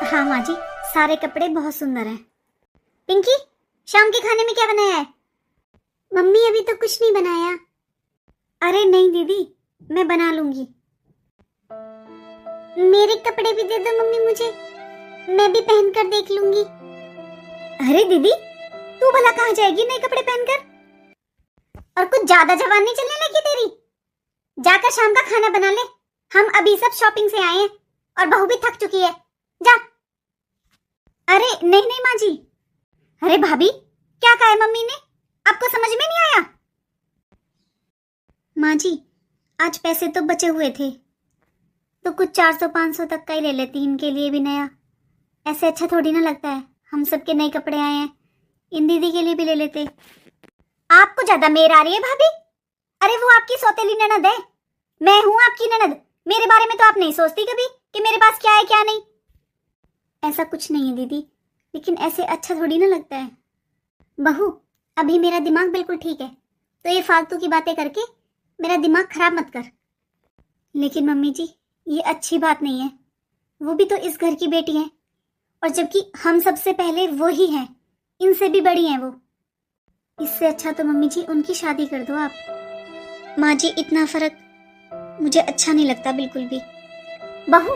हाँ माँ जी, सारे कपड़े बहुत सुंदर हैं। पिंकी, शाम के खाने में क्या बनाया है? मम्मी अभी तो कुछ नहीं बनाया। अरे नहीं दीदी, मैं बना लूंगी। मेरे कपड़े भी दे दो मम्मी मुझे, मैं भी पहन कर देख लूंगी। अरे दीदी, तू भला कहाँ जाएगी नए कपड़े पहनकर? और कुछ ज्यादा जवान नहीं चलने लगी तेरी? जाकर शाम का खाना बना ले। हम अभी सब शॉपिंग से आए हैं और बहू भी थक चुकी है। जा। अरे नहीं नहीं माँ जी। अरे भाभी, क्या कहा है मम्मी ने? आपको समझ में नहीं आया? माँ जी, आज पैसे तो बचे हुए थे, तो कुछ 400-500 तक का ही ले लेती, इनके लिए भी नया। ऐसे अच्छा थोड़ी ना लगता है, हम सबके नए कपड़े आए हैं, इन दीदी के लिए भी ले लेते। आपको ज्यादा मेर आ रही है भाभी। अरे वो आपकी सौतेली ननद है, मैं हूं आपकी ननद। मेरे बारे में तो आप नहीं सोचती कभी कि मेरे पास क्या है क्या नहीं। ऐसा कुछ नहीं है दीदी, लेकिन ऐसे अच्छा थोड़ी ना लगता है। बहू, अभी मेरा दिमाग बिल्कुल ठीक है, तो ये फालतू की बातें करके मेरा दिमाग खराब मत कर। लेकिन मम्मी जी, ये अच्छी बात नहीं है। वो भी तो इस घर की बेटी है, और जबकि हम सबसे पहले वो ही हैं, इनसे भी बड़ी हैं वो। इससे अच्छा तो मम्मी जी उनकी शादी कर दो आप। माँ जी, इतना फर्क मुझे अच्छा नहीं लगता बिल्कुल भी। बहू,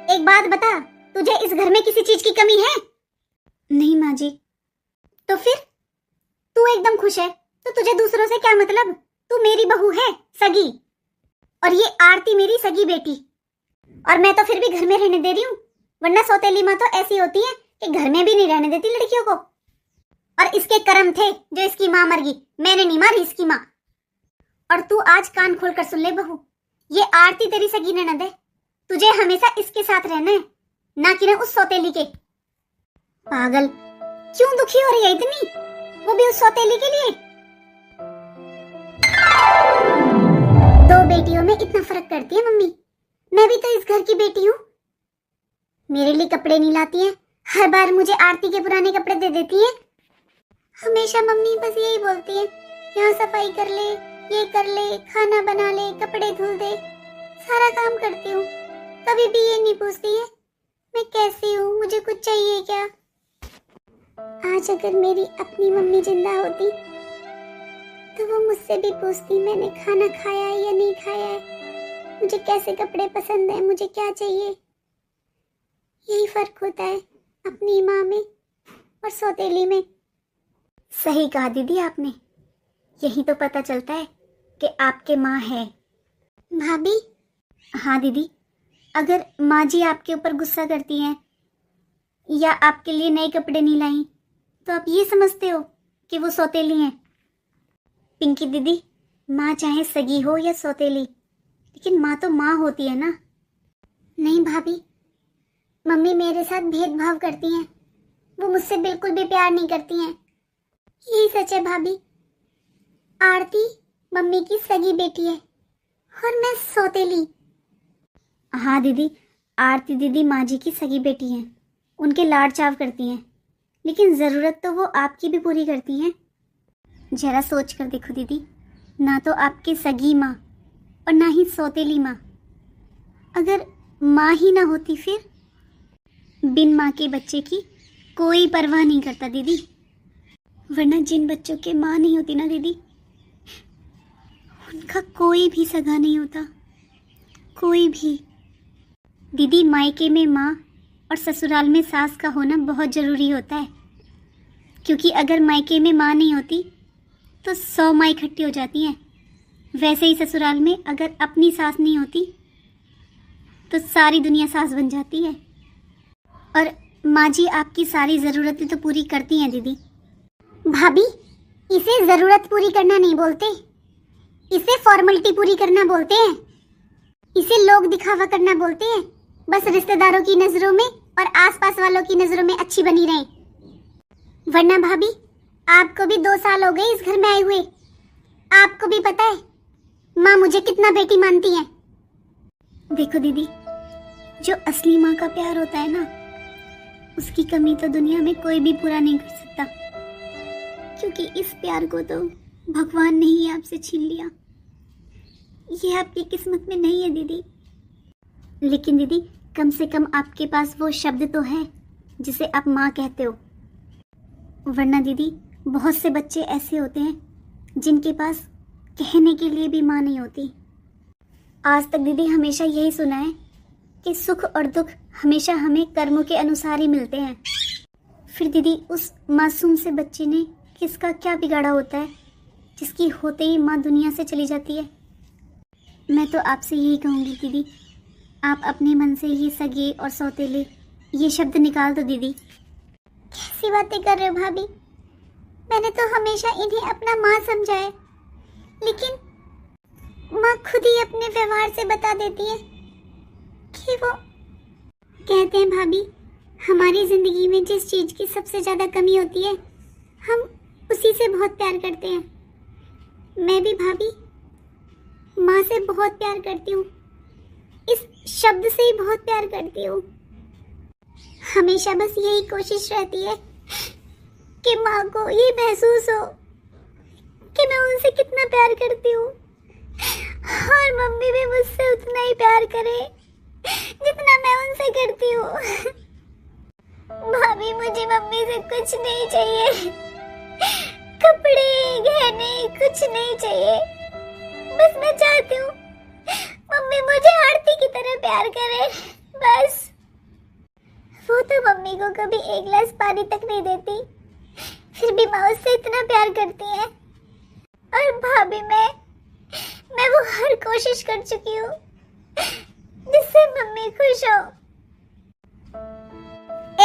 एक बात बता, तुझे इस घर में किसी चीज की कमी है? नहीं माँ जी। तो फिर तू एकदम खुश है, तो तुझे दूसरों से क्या मतलब? तू मेरी बहू है, सगी, और ये आरती मेरी सगी बेटी, और मैं तो फिर भी घर में रहने दे रही हूँ। वरना सौतेली माँ तो ऐसी होती है कि घर में भी नहीं रहने देती लड़कियों को। और इसके कर्म थे जो इसकी माँ मर गई, मैंने नहीं मारी इसकी माँ। और तू आज कान खोल कर सुन ले बहू, ये आरती तेरी सगी ननद है, तुझे हमेशा इसके साथ रहना है, ना कि ना उस सौतेली के। पागल, क्यों दुखी हो रही है इतनी, वो भी उस सौतेली के लिए? दो बेटियों में इतना फर्क करती है मम्मी। मैं भी तो इस घर की बेटी हूँ। मेरे लिए कपड़े नहीं लाती हैं, हर बार मुझे आरती के पुराने कपड़े दे देती है। हमेशा मम्मी बस यही बोलती है, यहाँ सफाई कर ले, ये कर ले, खाना बना ले, कपड़े धुल दे। सारा काम करती हूँ, कभी भी ये नहीं पूछती है मैं कैसी हूँ, मुझे कुछ चाहिए क्या। आज अगर मेरी अपनी मम्मी जिंदा होती तो वो मुझसे भी पूछती मैंने खाना खाया है या नहीं खाया है, मुझे कैसे कपड़े पसंद है, मुझे क्या चाहिए। यही फर्क होता है अपनी माँ में और सौतेली में। सही कहा दीदी आपने, यही तो पता चलता है कि आपके माँ है। भाभी। हाँ दीदी, अगर माँ जी आपके ऊपर गुस्सा करती हैं या आपके लिए नए कपड़े नहीं लाई, तो आप ये समझते हो कि वो सौतेली हैं। पिंकी दीदी, माँ चाहे सगी हो या सौतेली, लेकिन माँ तो माँ होती है ना। नहीं भाभी, मम्मी मेरे साथ भेदभाव करती हैं, वो मुझसे बिल्कुल भी प्यार नहीं करती हैं। यही सच है भाभी, आरती मम्मी की सगी बेटी है और मैं सौतेली। हाँ दीदी, आरती दीदी माँ जी की सगी बेटी हैं, उनके लाड चाव करती हैं, लेकिन ज़रूरत तो वो आपकी भी पूरी करती हैं। जरा सोच कर देखो दीदी, ना तो आपकी सगी माँ और ना ही सौतेली माँ। अगर माँ ही ना होती, फिर बिन माँ के बच्चे की कोई परवाह नहीं करता दीदी। वरना जिन बच्चों के माँ नहीं होती ना दीदी, उनका कोई भी सगा नहीं होता, कोई भी। दीदी, मायके में माँ और ससुराल में सास का होना बहुत ज़रूरी होता है, क्योंकि अगर मायके में माँ नहीं होती तो 100 माँ इकट्ठी हो जाती हैं। वैसे ही ससुराल में अगर अपनी सास नहीं होती तो सारी दुनिया सास बन जाती है। और माँ जी आपकी सारी ज़रूरतें तो पूरी करती हैं दीदी। भाभी, इसे ज़रूरत पूरी करना नहीं बोलते, इसे फॉर्मेलिटी पूरी करना बोलते हैं, इसे लोग दिखावा करना बोलते हैं। बस रिश्तेदारों की नज़रों में और आसपास वालों की नज़रों में अच्छी बनी रहें। वरना भाभी, आपको भी 2 साल हो गए इस घर में आए हुए, आपको भी पता है माँ मुझे कितना बेटी मानती है। देखो दीदी, जो असली माँ का प्यार होता है ना, उसकी कमी तो दुनिया में कोई भी पूरा नहीं कर सकता, क्योंकि इस प्यार को तो भगवान ने ही आपसे छीन लिया। ये आपकी किस्मत में नहीं है दीदी। लेकिन दीदी, कम से कम आपके पास वो शब्द तो है जिसे आप माँ कहते हो। वरना दीदी, बहुत से बच्चे ऐसे होते हैं जिनके पास कहने के लिए भी माँ नहीं होती। आज तक दीदी हमेशा यही सुना है कि सुख और दुख हमेशा हमें कर्मों के अनुसार ही मिलते हैं। फिर दीदी, उस मासूम से बच्चे ने किसका क्या बिगाड़ा होता है जिसकी होते ही माँ दुनिया से चली जाती है। मैं तो आपसे यही कहूँगी दीदी, आप अपने मन से ही सगे और सौतेले ये शब्द निकाल दो दीदी। कैसी बातें कर रहे हो भाभी? मैंने तो हमेशा इन्हें अपना माँ समझा है, लेकिन माँ खुद ही अपने व्यवहार से बता देती है कि वो कहते हैं भाभी, हमारी जिंदगी में जिस चीज की सबसे ज्यादा कमी होती है हम उसी से बहुत प्यार करते हैं। मैं भी भाभी माँ से बहुत प्यार करती हूँ, इस शब्द से ही बहुत प्यार करती हूँ। हमेशा बस यही कोशिश रहती है कि माँ को ये महसूस हो कि मैं उनसे कितना प्यार करती हूँ, और मम्मी भी मुझसे उतना ही प्यार करे जितना मैं उनसे करती हूँ। भाभी, मुझे मम्मी से कुछ नहीं चाहिए, कपड़े गहने कुछ नहीं चाहिए। बस मैं चाहती हूँ मम्मी मुझे आरती की तरह प्यार करे, बस। वो तो मम्मी को कभी एक गिलास पानी तक नहीं देती, फिर भी माँ उससे इतना प्यार करती है। और भाभी, मैं वो हर कोशिश कर चुकी हूँ जिससे मम्मी खुश हो।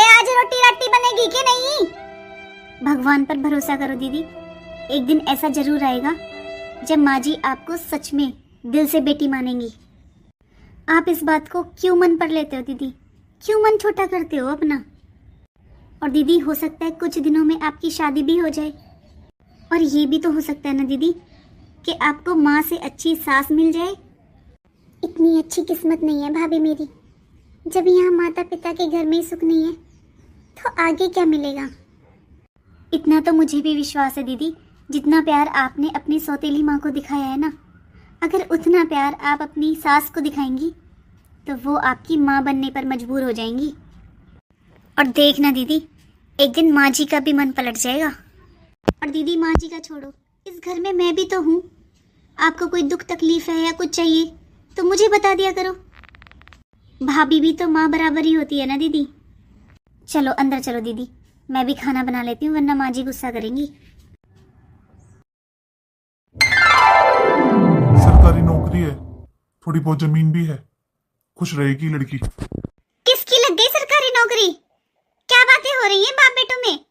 आज रोटी राटी बनेगी कि नहीं? भगवान पर भरोसा करो दीदी, एक दिन ऐसा जरूर आएगा जब माँ जी आपको सच में दिल से बेटी मानेंगी। आप इस बात को क्यों मन पर लेते हो दीदी? क्यों मन छोटा करते हो अपना? और दीदी, हो सकता है कुछ दिनों में आपकी शादी भी हो जाए, और ये भी तो हो सकता है ना दीदी कि आपको माँ से अच्छी सास मिल जाए। इतनी अच्छी किस्मत नहीं है भाभी मेरी। जब यहाँ माता पिता के घर में ही सुख नहीं है तो आगे क्या मिलेगा? इतना तो मुझे भी विश्वास है दीदी, जितना प्यार आपने अपनी सौतेली माँ को दिखाया है ना, अगर उतना प्यार आप अपनी सास को दिखाएंगी तो वो आपकी माँ बनने पर मजबूर हो जाएंगी। और देखना दीदी, एक दिन माँ जी का भी मन पलट जाएगा। और दीदी, माँ जी का छोड़ो, इस घर में मैं भी तो हूँ। आपको कोई दुख तकलीफ है या कुछ चाहिए तो मुझे बता दिया करो। भाभी भी तो माँ बराबर ही होती है ना दीदी। चलो अंदर चलो दीदी, मैं भी खाना बना लेती हूँ, वरना माँ जी गुस्सा करेंगी। सरकारी नौकरी है, थोड़ी बहुत जमीन भी है, खुश रहेगी लड़की। किसकी लग गई सरकारी नौकरी? क्या बातें हो रही हैं बाप बेटों में?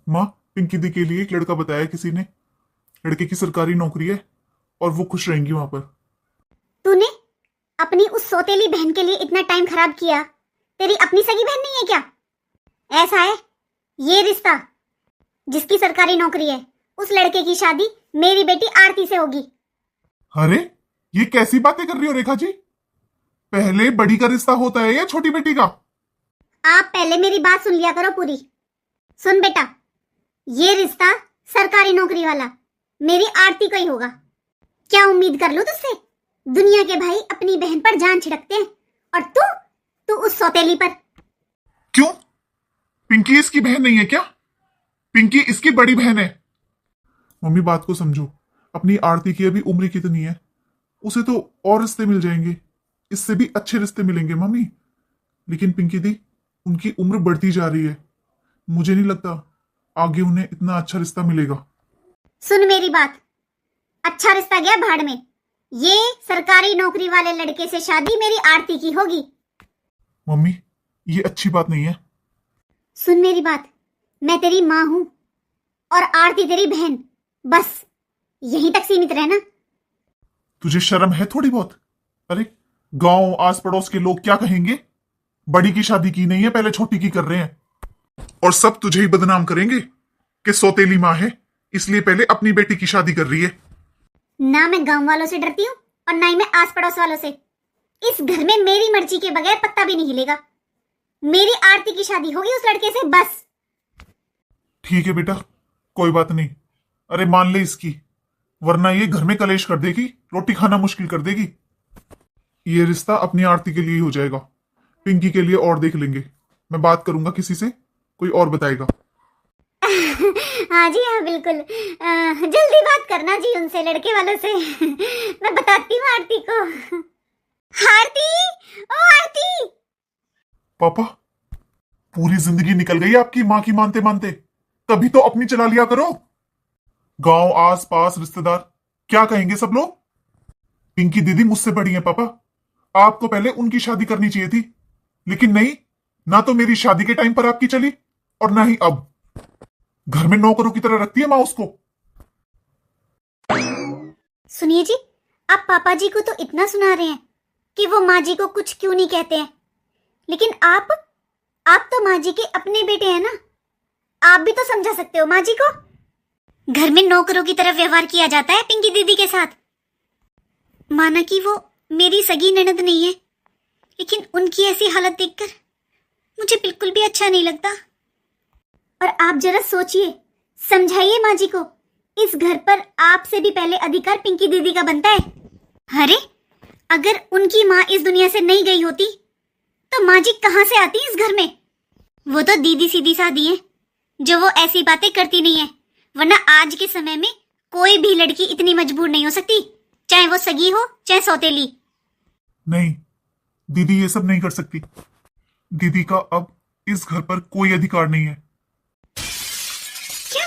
माँ, पिंकी दी के लिए एक लड़का बताया किसी ने, लड़के की सरकारी नौकरी है और वो खुश रहेंगी वहां पर। तूने अपनी उस सौतेली बहन के लिए इतना टाइम खराब किया, तेरी अपनी सगी बहन नहीं है क्या? ऐसा है ये रिश्ता? जिसकी सरकारी नौकरी है उस लड़के की शादी मेरी बेटी आरती से होगी। अरे, ये कैसी बातें कर रही हो रेखा जी? पहले बड़ी का रिश्ता होता है या छोटी बेटी का? आप पहले मेरी बात सुन लिया करो पूरी। सुन बेटा, ये रिश्ता सरकारी नौकरी वाला मेरी आरती का ही होगा। क्या उम्मीद कर लूं तुझसे? दुनिया के भाई अपनी बहन पर जान छिड़कते हैं, और तू उस सौतेली पर। क्यों? पिंकी इसकी बहन नहीं है क्या? पिंकी इसकी बड़ी बहन है। मम्मी, बात को समझो। अपनी आरती की अभी उम्र कितनी है, उसे तो और रिश्ते मिल जाएंगे, इससे भी अच्छे रिश्ते मिलेंगे मम्मी। लेकिन पिंकी दी, उनकी उम्र बढ़ती जा रही है, मुझे नहीं लगता आगे उन्हें इतना अच्छा रिश्ता मिलेगा। सुन मेरी बात, अच्छा रिश्ता गया भाड़ में। ये सरकारी नौकरी वाले लड़के से शादी मेरी आरती की होगी। मम्मी, ये अच्छी बात नहीं है। सुन मेरी बात, मैं तेरी माँ हूं और आरती तेरी बहन, बस यहीं तक सीमित रहना। तुझे शर्म है थोड़ी बहुत? अरे, गांव आस पड़ोस के लोग क्या कहेंगे? बड़ी की शादी की नहीं है, पहले छोटी की कर रहे हैं, और सब तुझे ही बदनाम करेंगे कि सौतेली माँ है इसलिए पहले अपनी बेटी की शादी कर रही है। ना मैं गांव वालों से डरती हूँ और ना ही मैं आस पड़ोस वालों से। इस घर में मेरी मर्जी के बगैर पत्ता भी नहीं हिलेगा। मेरी आरती की शादी होगी उस लड़के से, बस। ठीक है बेटा, कोई बात नहीं। अरे, मान ले इसकी, वरना ये घर में कलेश कर देगी, रोटी खाना मुश्किल कर देगी। ये रिश्ता अपनी आरती के लिए ही हो जाएगा। पिंकी के लिए और देख लेंगे। मैं बात करूंगा किसी से, कोई और बताएगा। हाँ जी हाँ बिल्कुल, जल्दी बात करना जी उनसे, लड़के वालों से। मैं बताती हूँ आरती को। आरती, ओ आरती। पापा, पूरी जिंदगी निकल गई आपकी माँ की मानते मानते, कभी तो अपनी चला लिया करो। गांव, आस पास, रिश्तेदार क्या कहेंगे सब लोग? पिंकी दीदी मुझसे बड़ी है पापा, आपको पहले उनकी शादी करनी चाहिए थी, लेकिन नहीं, ना तो मेरी शादी के टाइम पर आपकी चली और ना ही अब। घर में नौकरों की तरह रखती है माँ उसको। सुनिए जी, आप पापा जी को तो इतना सुना रहे हैं कि वो माँ जी को कुछ क्यों नहीं कहते हैं, लेकिन आप तो माँ जी के अपने बेटे हैं ना, आप भी तो समझा सकते हो माँ जी को। घर में नौकरों की तरह व्यवहार किया जाता है पिंकी दीदी के साथ। माना कि वो मेरी सगी ननद नहीं है, लेकिन उनकी ऐसी हालत देखकर मुझे बिल्कुल भी अच्छा नहीं लगता। और आप जरा सोचिए, समझाइए माँ जी को, इस घर पर आपसे भी पहले अधिकार पिंकी दीदी का बनता है। अरे अगर उनकी माँ इस दुनिया से नहीं गई होती तो माँ जी कहाँ से आती इस घर में? वो तो दीदी सीधी सादी है, जो वो ऐसी बातें करती नहीं है, वरना आज के समय में कोई भी लड़की इतनी मजबूर नहीं हो सकती, चाहे वो सगी हो चाहे सौतेली। नहीं, दीदी ये सब नहीं कर सकती। दीदी का अब इस घर पर कोई अधिकार नहीं है। क्या?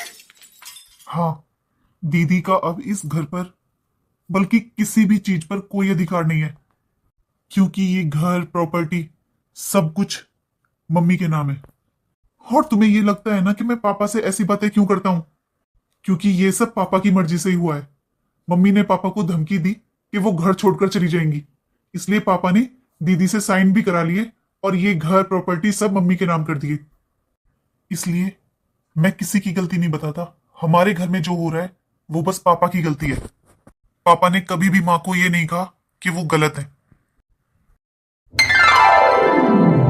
हाँ, दीदी का अब इस घर पर, बल्कि किसी भी चीज पर कोई अधिकार नहीं है, क्योंकि ये घर, प्रॉपर्टी, सब कुछ मम्मी के नाम है। और तुम्हें ये लगता है ना कि मैं पापा से ऐसी बातें क्यों करता हूं? क्योंकि ये सब पापा की मर्जी से ही हुआ है। मम्मी ने पापा को धमकी दी कि वो घर छोड़कर चली जाएंगी, इसलिए पापा ने दीदी से साइन भी करा लिए और ये घर, प्रॉपर्टी सब मम्मी के नाम कर दिए। इसलिए मैं किसी की गलती नहीं बताता। हमारे घर में जो हो रहा है वो बस पापा की गलती है। पापा ने कभी भी माँ को ये नहीं कहा कि वो गलत है।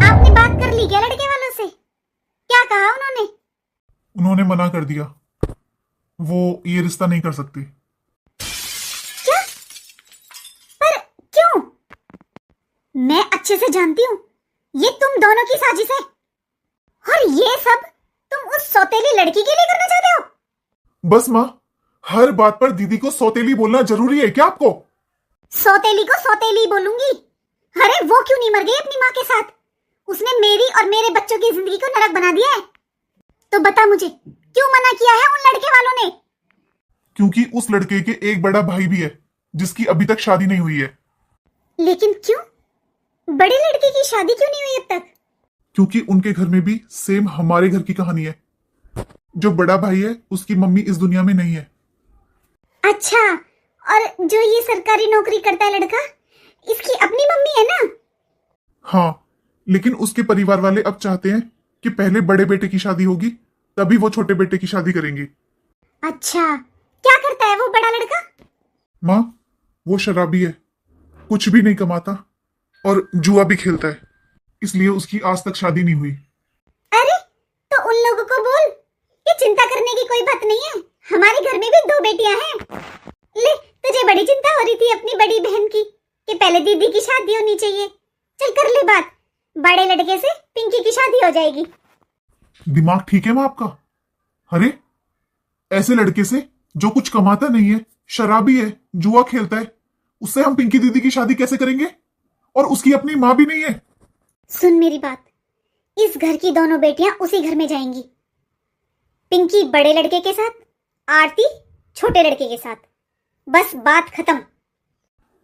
आपने बात कर ली क्या लड़के वालों से? क्या कहा उन्होंने? उन्होंने मना कर दिया, वो ये रिश्ता नहीं कर सकती। क्या? पर क्यों? मैं अच्छे से जानती हूँ ये तुम दोनों की साजिश है, और ये सब तुम उस सौतेली लड़की के लिए करना चाहते हो। बस माँ, हर बात पर दीदी को सौतेली बोलना जरूरी है क्या आपको? सौतेली को सौतेली बोलूंगी? अरे वो क्यों नहीं मर गई अपनी माँ के साथ? उसने मेरी और मेरे बच्चों की जिंदगी को नरक बना दिया है। तो बता मुझे, क्यों मना किया है उन लड़के वालों ने? क्योंकि उस लड़के के एक बड़ा भाई भी है जिसकी अभी तक शादी नहीं हुई है। लेकिन क्यों? बड़े लड़के की शादी क्यों नहीं हुई अब तक? क्योंकि उनके घर में भी सेम हमारे घर की कहानी है। जो बड़ा भाई है उसकी मम्मी इस दुनिया में नहीं है। अच्छा, और जो ये सरकारी नौकरी करता है लड़का, इसकी अपनी मम्मी है ना? हाँ, लेकिन उसके परिवार वाले अब चाहते हैं कि पहले बड़े बेटे की शादी होगी, तभी वो छोटे बेटे की शादी करेंगे। अच्छा, क्या करता है वो बड़ा लड़का? माँ, वो शराबी है, कुछ भी नहीं कमाता और जुआ भी खेलता है, इसलिए उसकी आज तक शादी नहीं हुई। अरे तो उन लोगों को बोल कि चिंता करने की कोई बात नहीं है, हमारे घर में भी 2 बेटियां हैं। ले, तुझे बड़ी चिंता हो रही थी अपनी बड़ी बहन की कि पहले दीदी की शादी होनी चाहिए। चल कर ले बात, बड़े लड़के से पिंकी की शादी हो जाएगी। दिमाग ठीक है माँ आपका? अरे ऐसे लड़के से जो कुछ कमाता नहीं है, शराबी है, जुआ खेलता है, उससे हम पिंकी दीदी की शादी कैसे करेंगे? और उसकी अपनी माँ भी नहीं है। सुन मेरी बात, इस घर की दोनों बेटियां उसी घर में जाएंगी। पिंकी बड़े लड़के के साथ, आरती छोटे लड़के के साथ, बस बात खत्म।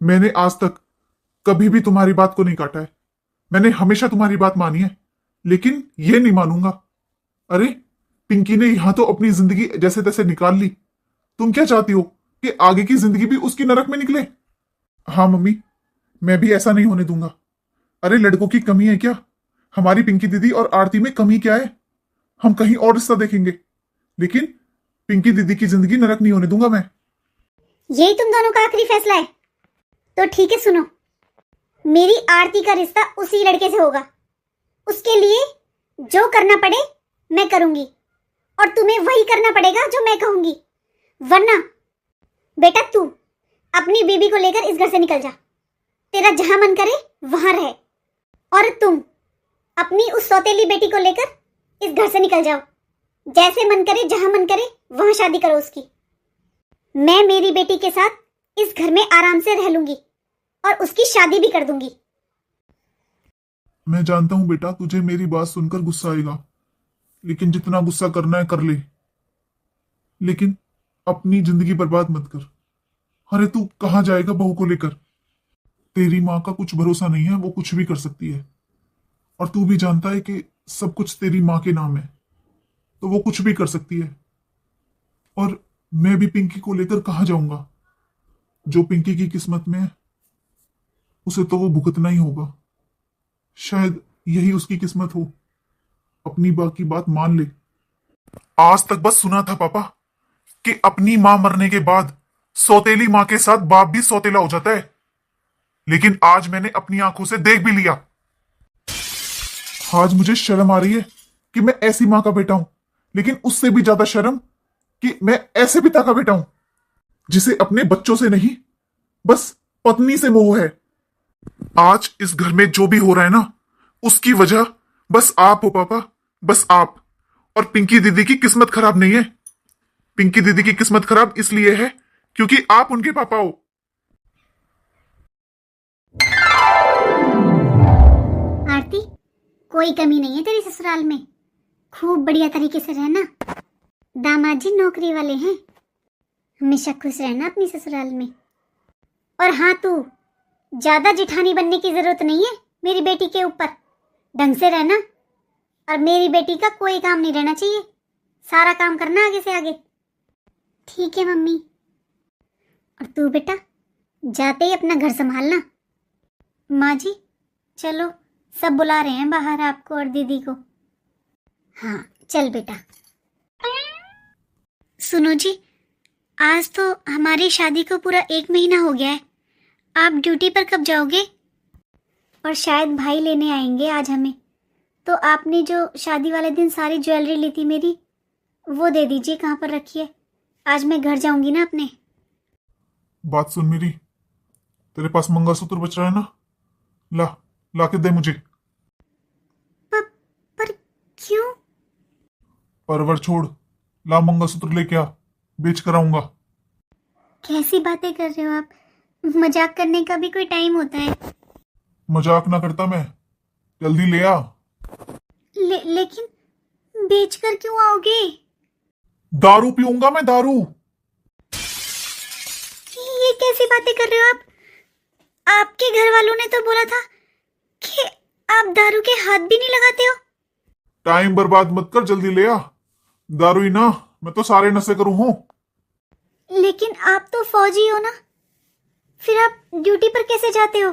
मैंने आज तक कभी भी तुम्हारी बात को नहीं काटा है। मैंने हमेशा तुम्हारी बात मानी है, लेकिन ये नहीं मानूंगा। अरे पिंकी ने यहां तो अपनी जिंदगी जैसे तैसे निकाल ली, तुम क्या चाहती हो कि आगे की जिंदगी भी उसकी नरक में निकले? हाँ मम्मी, मैं भी ऐसा नहीं होने दूंगा। अरे लड़कों की कमी है क्या? हमारी पिंकी दीदी और आरती में कमी क्या है? हम कहीं और रिश्ता देखेंगे, लेकिन पिंकी दीदी की जिंदगी नरक नहीं होने दूंगा मैं। यही तुम दोनों का आखिरी फैसला है? तो ठीक है, सुनो, मेरी आरती का रिश्ता उसी लड़के से होगा। उसके लिए जो करना पड़े मैं करूंगी, और तुम्हें वही करना पड़ेगा जो मैं कहूंगी, वरना बेटा तू अपनी बीबी को लेकर इस घर से निकल जा। तेरा जहां मन करे वहां रहे, और तुम अपनी उस सौतेली बेटी को लेकर इस घर से निकल जाओ। जैसे मन करे, जहां मन करे वहां शादी करो उसकी। मैं मेरी बेटी के साथ इस घर में आराम से रह लूंगी और उसकी शादी भी कर दूंगी। मैं जानता हूं बेटा, तुझे मेरी बात सुनकर गुस्सा आएगा, लेकिन जितना गुस्सा करना है कर ले, लेकिन अपनी जिंदगी बर्बाद मत कर। अरे तू कहां जाएगा बहू को लेकर? तेरी माँ का कुछ भरोसा नहीं है, वो कुछ भी कर सकती है। और तू भी जानता है कि सब कुछ तेरी माँ के नाम है, तो वो कुछ भी कर सकती है। और मैं भी पिंकी को लेकर कहां जाऊंगा? जो पिंकी की किस्मत में है उसे तो वो भुगतना ही होगा। शायद यही उसकी किस्मत हो। अपनी माँ की बात मान ले। आज तक बस सुना था पापा कि अपनी मां मरने के बाद सौतेली मां के साथ बाप भी सौतेला हो जाता है, लेकिन आज मैंने अपनी आंखों से देख भी लिया। आज मुझे शर्म आ रही है कि मैं ऐसी मां का बेटा हूं, लेकिन उससे भी ज्यादा शर्म कि मैं ऐसे पिता का बेटा हूं जिसे अपने बच्चों से नहीं, बस पत्नी से मोह है। आज इस घर में जो भी हो रहा है ना, उसकी वजह बस आप हो पापा, बस आप। और पिंकी दीदी की किस्मत खराब नहीं है। पिंकी दीदी की किस्मत खराब इसलिए है क्योंकि आप उनके पापा हो। आरती, कोई कमी नहीं है तेरी ससुराल में। खूब बढ़िया तरीके से रहना। दामाद जी नौकरी वाले हैं। हमेशा खुश रहना अपनी ससुराल में। और हाँ, तू ज्यादा जिठानी बनने की जरूरत नहीं है मेरी बेटी के ऊपर। ढंग से रहना। और मेरी बेटी का कोई काम नहीं रहना चाहिए। सारा काम करना आगे से आगे। ठीक है मम्मी। और तू बेटा जाते ही अपना घर संभालना। माँ जी चलो, सब बुला रहे हैं बाहर आपको और दीदी को। हाँ चल बेटा। सुनो जी, आज तो हमारी शादी को पूरा 1 महीना हो गया है। आप ड्यूटी पर कब जाओगे? और शायद भाई लेने आएंगे आज हमें। तो आपने जो शादी वाले दिन सारी ज्वेलरी ली थी मेरी, वो दे दीजिए। कहाँ पर रखी है? आज मैं घर जाऊंगी ना अपने। बात सुन मेरी, तेरे पास मंगलसूत्र बच रहा है ना? ला ला के दे मुझे। पर क्यों? परवर छोड़, ला मंगलसूत्र लेके आ, बेच कर आऊंगा। कैसी बातें कर रहे हो आप? मजाक करने का भी कोई टाइम होता है? मजाक ना करता मैं, जल्दी ले आ। लेकिन बेचकर क्यों आओगे? दारू पीऊंगा मैं, दारू। ये कैसी बातें कर रहे हो आप? आपके घर वालों ने तो बोला था कि आप दारू के हाथ भी नहीं लगाते हो। टाइम बर्बाद मत कर, जल्दी ले आ। दारू ही ना, मैं तो सारे नशे करूं हूं। लेकिन आप तो फौजी हो ना, फिर आप ड्यूटी पर कैसे जाते हो?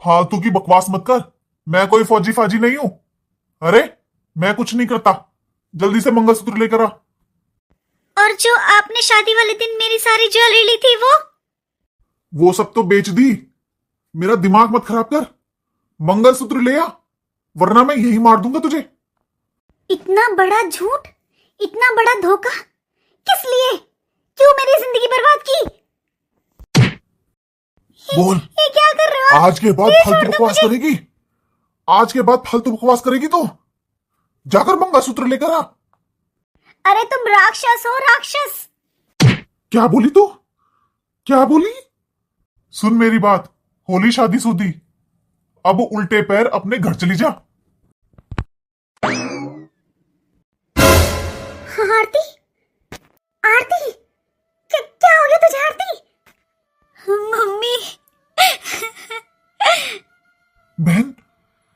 फालतू की बकवास मत कर, मैं कोई फौजी फाजी नहीं हूं। अरे मैं कुछ नहीं करता, जल्दी से मंगलसूत्र लेकर आ। और जो आपने शादी वाले दिन मेरी सारी ज्वेलरी ली थी वो सब तो बेच दी। मेरा दिमाग मत खराब कर, मंगलसूत्र ले आ, वरना मैं यही मार दूंगा तुझे। इतना बड़ा झूठ, इतना बड़ा धोखा, किस लिए? क्यों मेरी जिंदगी बर्बाद की? बोल, ये क्या कर रहे हो आप? आज के बाद फालतू बकवास करेगी? आज के बाद फालतू बकवास करेगी तो जाकर मंगलसूत्र लेकर आ। अरे तुम राक्षस हो, राक्षस। क्या बोली तू? क्या बोली? सुन मेरी बात, होली शादी सूदी, अब उल्टे पैर अपने घर चली जा। आरती, आरती, क्या हो गया तुझे आरती? मम्मी। बहन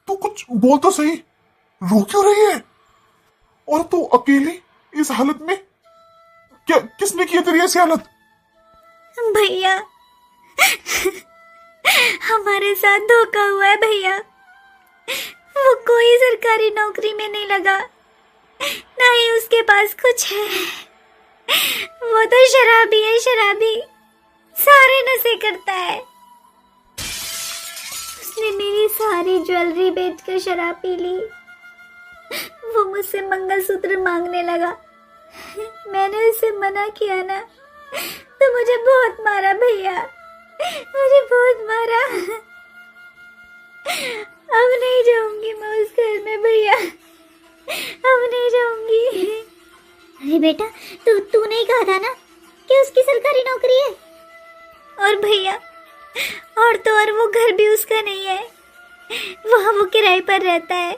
तू कुछ बोल तो सही, रो क्यों रही है? और तू अकेली इस हालत में? क्या किसने की तेरी ऐसी हालत? भैया, हमारे साथ धोखा हुआ है भैया। वो कोई सरकारी नौकरी में नहीं लगा, ना ही उसके पास कुछ है। वो तो शराबी है, शराबी। सारे नशे करता है। उसने मेरी सारी ज्वेलरी बेचकर शराब पी ली। वो मुझसे मंगलसूत्र मांगने लगा। मैंने उसे मना किया ना, तो मुझे बहुत मारा भैया, मुझे बहुत मारा। अब नहीं जाऊंगी मैं बेटा, तूने ही कहा था ना कि उसकी सरकारी नौकरी है। और भैया, और तो और वो घर भी उसका नहीं है, वहाँ वो किराए पर रहता है।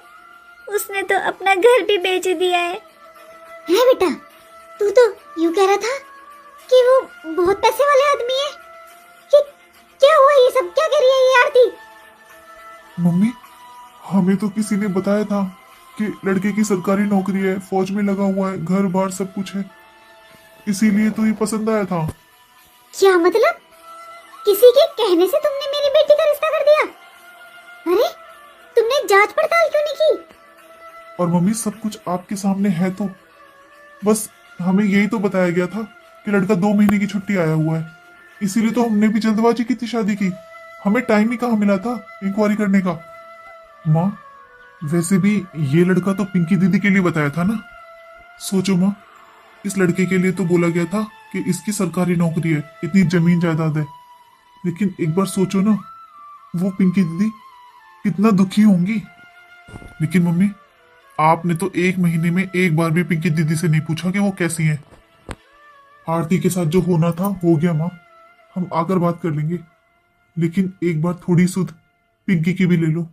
उसने तो अपना घर भी बेच दिया है बेटा, तू तो यूं कह रहा था कि वो बहुत पैसे वाले आदमी है। क्या हुआ, ये सब क्या कर रही है ये आरती? मम्मी, हमें तो किसी ने बताया था कि लड़के की सरकारी नौकरी है, फौज में लगा हुआ है, घर बार सब कुछ है, इसीलिए तो ये पसंद आया था। क्या मतलब? किसी के कहने से तुमने मेरी बेटी का रिश्ता कर दिया? अरे, तुमने जांच पड़ताल क्यों नहीं की? और मम्मी, सब कुछ आपके सामने है, तो बस हमें यही तो बताया गया था कि लड़का 2 महीने की छुट्टी आया हुआ है, इसीलिए तो हमने भी जल्दबाजी की थी शादी की। हमें टाइम ही कहाँ मिला था इंक्वायरी करने का। माँ, वैसे भी ये लड़का तो पिंकी दीदी के लिए बताया था ना। सोचो माँ, इस लड़के के लिए तो बोला गया था कि इसकी सरकारी नौकरी है, इतनी जमीन जायदाद है, लेकिन एक बार सोचो ना, वो पिंकी दीदी कितना दुखी होंगी। लेकिन मम्मी, आपने तो 1 महीने में एक बार भी पिंकी दीदी से नहीं पूछा कि वो कैसी है। आरती के साथ जो होना था हो गया माँ, हम आकर बात कर लेंगे, लेकिन एक बार थोड़ी सुध पिंकी की भी ले लो।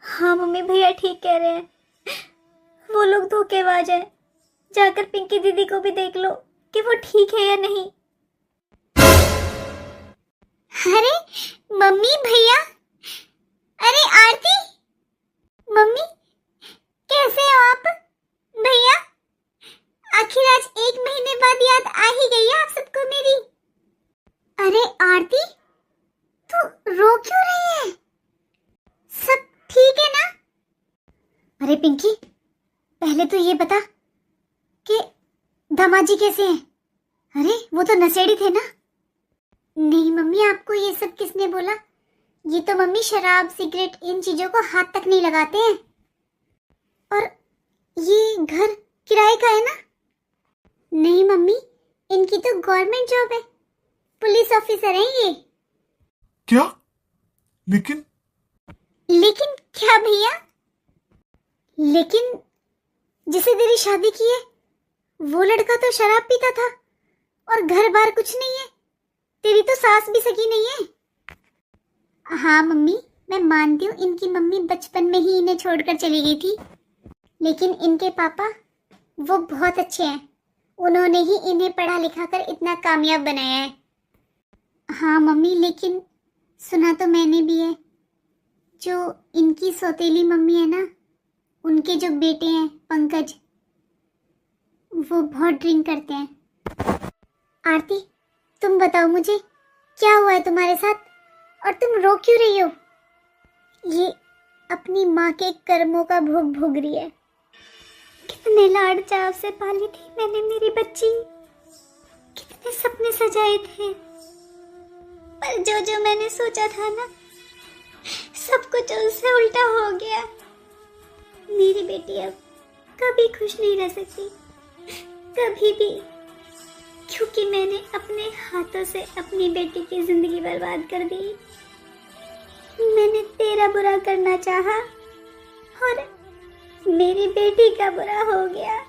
हाँ मम्मी, भैया ठीक कह रहे हैं, वो लोग धोखेबाज हैं। जाकर पिंकी दीदी को भी देख लो कि वो ठीक है या नहीं। अरे मम्मी, भैया, अरे आरती, मम्मी कैसे हो आप? भैया, आखिर आज 1 महीने बाद याद आ ही गई है आप सबको मेरी। अरे आरती, तू रो क्यों रही है? सब ठीक है ना? अरे पिंकी, पहले तो ये बता कि दामाजी कैसे हैं? अरे वो तो नशेड़ी थे ना? नहीं मम्मी, आपको ये सब किसने बोला? ये तो मम्मी शराब सिगरेट इन चीजों को हाथ तक नहीं लगाते हैं। और ये घर किराए का है ना? नहीं मम्मी, इनकी तो गवर्नमेंट जॉब है, पुलिस ऑफिसर हैं ये। क्या? लेकिन लेकिन क्या भैया? लेकिन जिसे तेरी शादी की है वो लड़का तो शराब पीता था और घर बार कुछ नहीं है, तेरी तो सास भी सगी नहीं है। हाँ मम्मी, मैं मानती हूँ इनकी मम्मी बचपन में ही इन्हें छोड़कर चली गई थी, लेकिन इनके पापा वो बहुत अच्छे हैं, उन्होंने ही इन्हें पढ़ा लिखा कर इतना कामयाब बनाया है। हाँ मम्मी, लेकिन सुना तो मैंने भी है, जो इनकी सौतेली मम्मी है ना, उनके जो बेटे हैं पंकज, वो बहुत ड्रिंक करते हैं। आरती, तुम बताओ मुझे, क्या हुआ है तुम्हारे साथ और तुम रो क्यों रही हो? ये अपनी माँ के कर्मों का भोग भोग रही है। कितने लाड चाव से पाली थी मैंने मेरी बच्ची, कितने सपने सजाए थे, पर जो जो मैंने सोचा था ना, सब कुछ उससे उल्टा हो गया। मेरी बेटी अब कभी खुश नहीं रह सकती, कभी भी, क्योंकि मैंने अपने हाथों से अपनी बेटी की जिंदगी बर्बाद कर दी। मैंने तेरा बुरा करना चाहा और मेरी बेटी का बुरा हो गया।